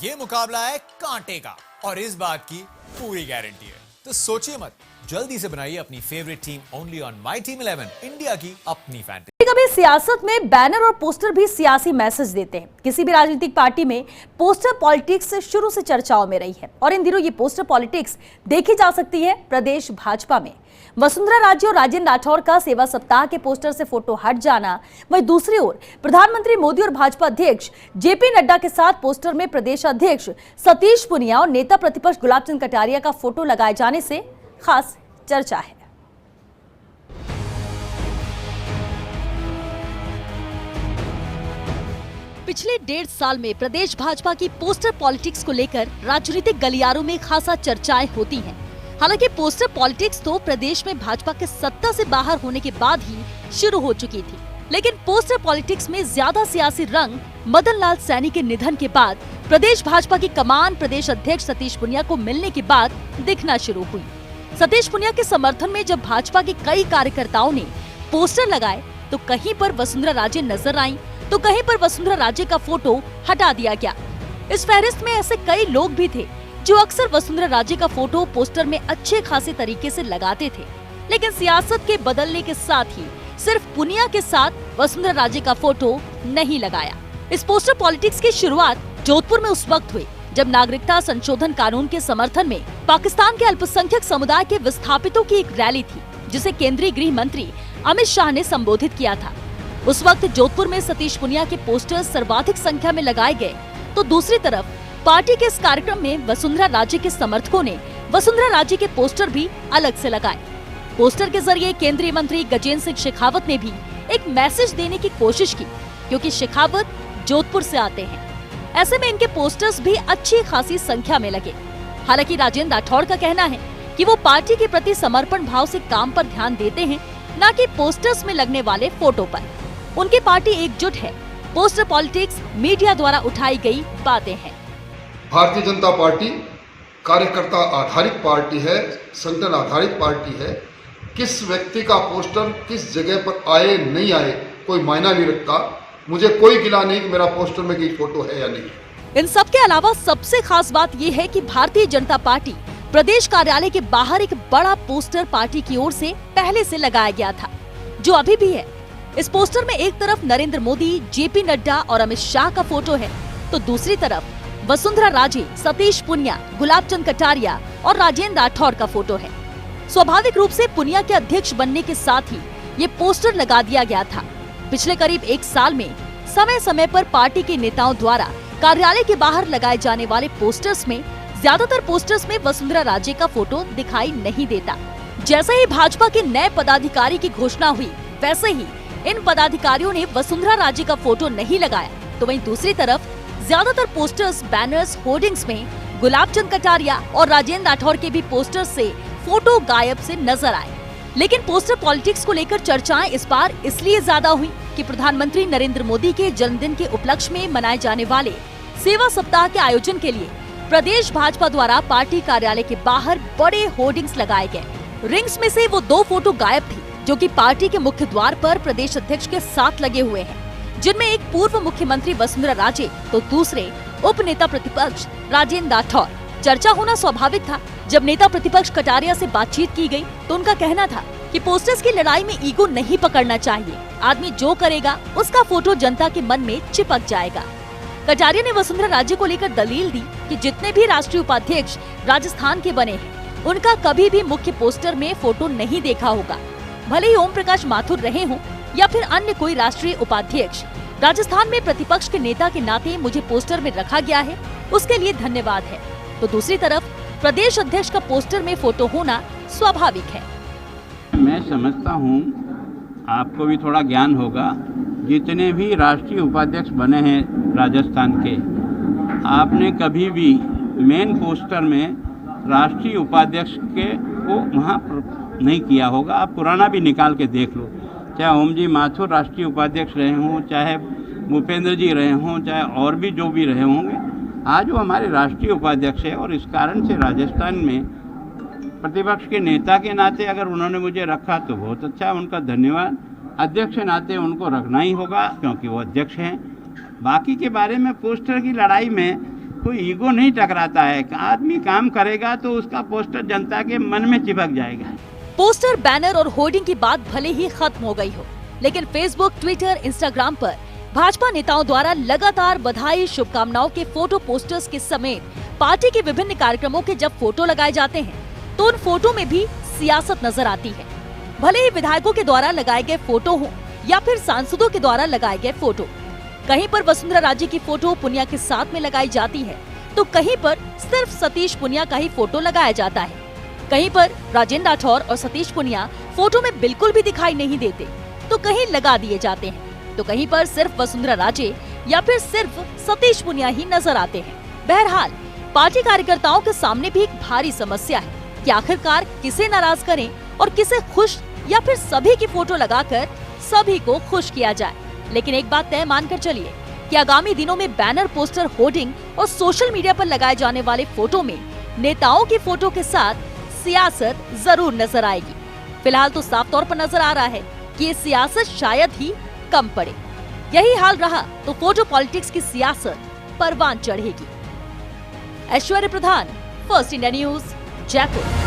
ये मुकाबला है कांटे का और इस बात की पूरी गारंटी है। तो सोचिए मत, जल्दी से बनाइए अपनी favourite team only on my team 11, India की अपनी फैंटेसी। कभी सियासत में बैनर और पोस्टर भी सियासी मैसेज देते हैं। किसी भी राजनीतिक पार्टी में पोस्टर पॉलिटिक्स शुरू से चर्चाओं में रही है और इन दिनों ये पोस्टर पॉलिटिक्स देखी जा सकती है प्रदेश भाजपा में। वसुंधरा राजे और राजेंद्र राठौर का सेवा सप्ताह के पोस्टर से फोटो हट जाना, वहीं दूसरी ओर प्रधानमंत्री मोदी और भाजपा अध्यक्ष जेपी नड्डा के साथ पोस्टर में प्रदेश अध्यक्ष सतीश पुनिया और नेता प्रतिपक्ष गुलाब चंद कटारिया का फोटो लगाए जाने से खास चर्चा है। पिछले 1.5 साल में प्रदेश भाजपा की पोस्टर पॉलिटिक्स को लेकर राजनीतिक गलियारों में खासा चर्चाएं होती हैं। हालांकि पोस्टर पॉलिटिक्स तो प्रदेश में भाजपा के सत्ता से बाहर होने के बाद ही शुरू हो चुकी थी, लेकिन पोस्टर पॉलिटिक्स में ज्यादा सियासी रंग मदन लाल सैनी के निधन के बाद प्रदेश भाजपा की कमान प्रदेश अध्यक्ष सतीश पुनिया को मिलने के बाद दिखना शुरू हुई। सतीश पुनिया के समर्थन में जब भाजपा के कई कार्यकर्ताओं ने पोस्टर लगाए तो कहीं पर वसुंधरा राजे नजर आई तो कहीं पर वसुंधरा राजे का फोटो हटा दिया गया। इस फहरिस्त में ऐसे कई लोग भी थे जो अक्सर वसुंधरा राजे का फोटो पोस्टर में अच्छे खासे तरीके से लगाते थे, लेकिन सियासत के बदलने के साथ ही सिर्फ पुनिया के साथ वसुंधरा राजे का फोटो नहीं लगाया। इस पोस्टर पॉलिटिक्स की शुरुआत जोधपुर में उस वक्त हुई जब नागरिकता संशोधन कानून के समर्थन में पाकिस्तान के अल्पसंख्यक समुदाय के विस्थापितों की एक रैली थी, जिसे केंद्रीय गृह मंत्री अमित शाह ने संबोधित किया था। उस वक्त जोधपुर में सतीश पुनिया के पोस्टर्स सर्वाधिक संख्या में लगाए गए, तो दूसरी तरफ पार्टी के इस कार्यक्रम में वसुंधरा राजे के समर्थकों ने वसुंधरा राजे के पोस्टर भी अलग से लगाए। पोस्टर के जरिए केंद्रीय मंत्री गजेंद्र सिंह शेखावत ने भी एक मैसेज देने की कोशिश की, क्योंकि शेखावत जोधपुर से आते हैं। ऐसे में इनके पोस्टर्स भी अच्छी खासी संख्या में लगे। हालांकि राजेंद्र राठौर का कहना है कि वो पार्टी के प्रति समर्पण भाव से काम पर ध्यान देते हैं, न कि पोस्टर्स में लगने वाले फोटो पर। उनकी पार्टी एकजुट है। पोस्टर पॉलिटिक्स मीडिया द्वारा उठाई गई बातें हैं। भारतीय जनता पार्टी कार्यकर्ता आधारित पार्टी है, संगठन आधारित पार्टी है। किस व्यक्ति का पोस्टर किस जगह पर आए नहीं आए कोई मायना नहीं रखता। मुझे कोई गिला नहीं कि मेरा पोस्टर में कोई फोटो है या नहीं। इन सब के अलावा सबसे खास बात ये है कि भारतीय जनता पार्टी प्रदेश कार्यालय के बाहर एक बड़ा पोस्टर पार्टी की ओर से पहले से लगाया गया था, जो अभी भी है। इस पोस्टर में एक तरफ नरेंद्र मोदी, जेपी नड्डा और अमित शाह का फोटो है, तो दूसरी तरफ वसुंधरा राजे, सतीश पुनिया, गुलाब चंद कटारिया और राजेंद्र राठौर का फोटो है। स्वाभाविक रूप से पुनिया के अध्यक्ष बनने के साथ ही ये पोस्टर लगा दिया गया था। पिछले करीब 1 साल में समय समय पर पार्टी के नेताओं द्वारा कार्यालय के बाहर लगाए जाने वाले पोस्टर्स में ज्यादातर पोस्टर्स में वसुंधरा राजे का फोटो दिखाई नहीं देता। जैसे ही भाजपा के नए पदाधिकारी की घोषणा हुई, वैसे ही इन पदाधिकारियों ने वसुंधरा राजे का फोटो नहीं लगाया, तो वहीं दूसरी तरफ ज्यादातर पोस्टर्स, बैनर्स, होर्डिंग्स में गुलाब चंद कटारिया और राजेंद्र राठौर के भी पोस्टर्स से फोटो गायब से नजर आए। लेकिन पोस्टर पॉलिटिक्स को लेकर चर्चाएं इस बार इसलिए ज्यादा हुई कि प्रधानमंत्री नरेंद्र मोदी के जन्मदिन के उपलक्ष्य में मनाए जाने वाले सेवा सप्ताह के आयोजन के लिए प्रदेश भाजपा द्वारा पार्टी कार्यालय के बाहर बड़े होर्डिंग्स लगाए गए। रिंग्स में से वो 2 फोटो गायब थी, जो कि पार्टी के मुख्य द्वार पर प्रदेश अध्यक्ष के साथ लगे हुए हैं, जिनमें एक पूर्व मुख्यमंत्री वसुंधरा राजे तो दूसरे उप नेता प्रतिपक्ष राजेंद्र राठौर। चर्चा होना स्वाभाविक था। जब नेता प्रतिपक्ष कटारिया से बातचीत की गई तो उनका कहना था कि पोस्टर्स की लड़ाई में ईगो नहीं पकड़ना चाहिए। आदमी जो करेगा उसका फोटो जनता के मन में चिपक जाएगा। कटारिया ने वसुंधरा राजे को लेकर दलील दी कि जितने भी राष्ट्रीय उपाध्यक्ष राजस्थान के बने हैं, उनका कभी भी मुख्य पोस्टर में फोटो नहीं देखा होगा। भले ही ओम प्रकाश माथुर रहे हों या फिर अन्य कोई राष्ट्रीय उपाध्यक्ष, राजस्थान में प्रतिपक्ष के नेता के नाते मुझे पोस्टर में रखा गया है, उसके लिए धन्यवाद है। तो दूसरी तरफ प्रदेश अध्यक्ष का पोस्टर में फोटो होना स्वाभाविक है। मैं समझता हूँ, आपको भी थोड़ा ज्ञान होगा, जितने भी राष्ट्रीय उपाध्यक्ष बने हैं राजस्थान के, आपने कभी भी मेन पोस्टर में राष्ट्रीय उपाध्यक्ष के को वहाँ नहीं किया होगा। आप पुराना भी निकाल के देख लो, चाहे ओम जी माथुर राष्ट्रीय उपाध्यक्ष रहे हों, चाहे भूपेंद्र जी रहे हों, चाहे और भी जो भी रहे होंगे, आज वो हमारे राष्ट्रीय उपाध्यक्ष है। और इस कारण से राजस्थान में प्रतिपक्ष के नेता के नाते अगर उन्होंने मुझे रखा तो बहुत अच्छा, उनका धन्यवाद। अध्यक्ष के नाते उनको रखना ही होगा, क्योंकि वो अध्यक्ष हैं। बाकी के बारे में पोस्टर की लड़ाई में कोई ईगो नहीं टकराता है। आदमी काम करेगा तो उसका पोस्टर जनता के मन में चिपक जाएगा। पोस्टर, बैनर और होर्डिंग की बात भले ही खत्म हो गई हो, लेकिन फेसबुक, ट्विटर, इंस्टाग्राम पर भाजपा नेताओं द्वारा लगातार बधाई, शुभकामनाओं के फोटो पोस्टर्स के समेत पार्टी के विभिन्न कार्यक्रमों के जब फोटो लगाए जाते हैं तो उन फोटो में भी सियासत नजर आती है। भले ही विधायकों के द्वारा लगाए गए फोटो हो या फिर सांसदों के द्वारा लगाए गए फोटो, कहीं पर वसुंधरा राजे की फोटो पुनिया के साथ में लगाई जाती है तो कहीं पर सिर्फ सतीश पुनिया का ही फोटो लगाया जाता है। कहीं पर राजेंद्र राठौर और सतीश पुनिया फोटो में बिल्कुल भी दिखाई नहीं देते तो कहीं लगा दिए जाते हैं, तो कहीं पर सिर्फ वसुंधरा राजे या फिर सिर्फ सतीश पुनिया ही नजर आते हैं। बहरहाल पार्टी कार्यकर्ताओं के सामने भी एक भारी समस्या है कि आखिरकार किसे नाराज करें और किसे खुश, या फिर सभी की फोटो लगाकर सभी को खुश किया जाए। लेकिन एक बात तय मानकर चलिए कि आगामी दिनों में बैनर, पोस्टर, होर्डिंग और सोशल मीडिया पर लगाए जाने वाले फोटो में नेताओं की फोटो के साथ सियासत जरूर नजर आएगी। फिलहाल तो साफ तौर पर नजर आ रहा है कि ये सियासत शायद ही कम पड़े। यही हाल रहा तो फोटो पॉलिटिक्स की सियासत परवान चढ़ेगी। ऐश्वर्य प्रधान, फर्स्ट इंडिया न्यूज, जयपुर।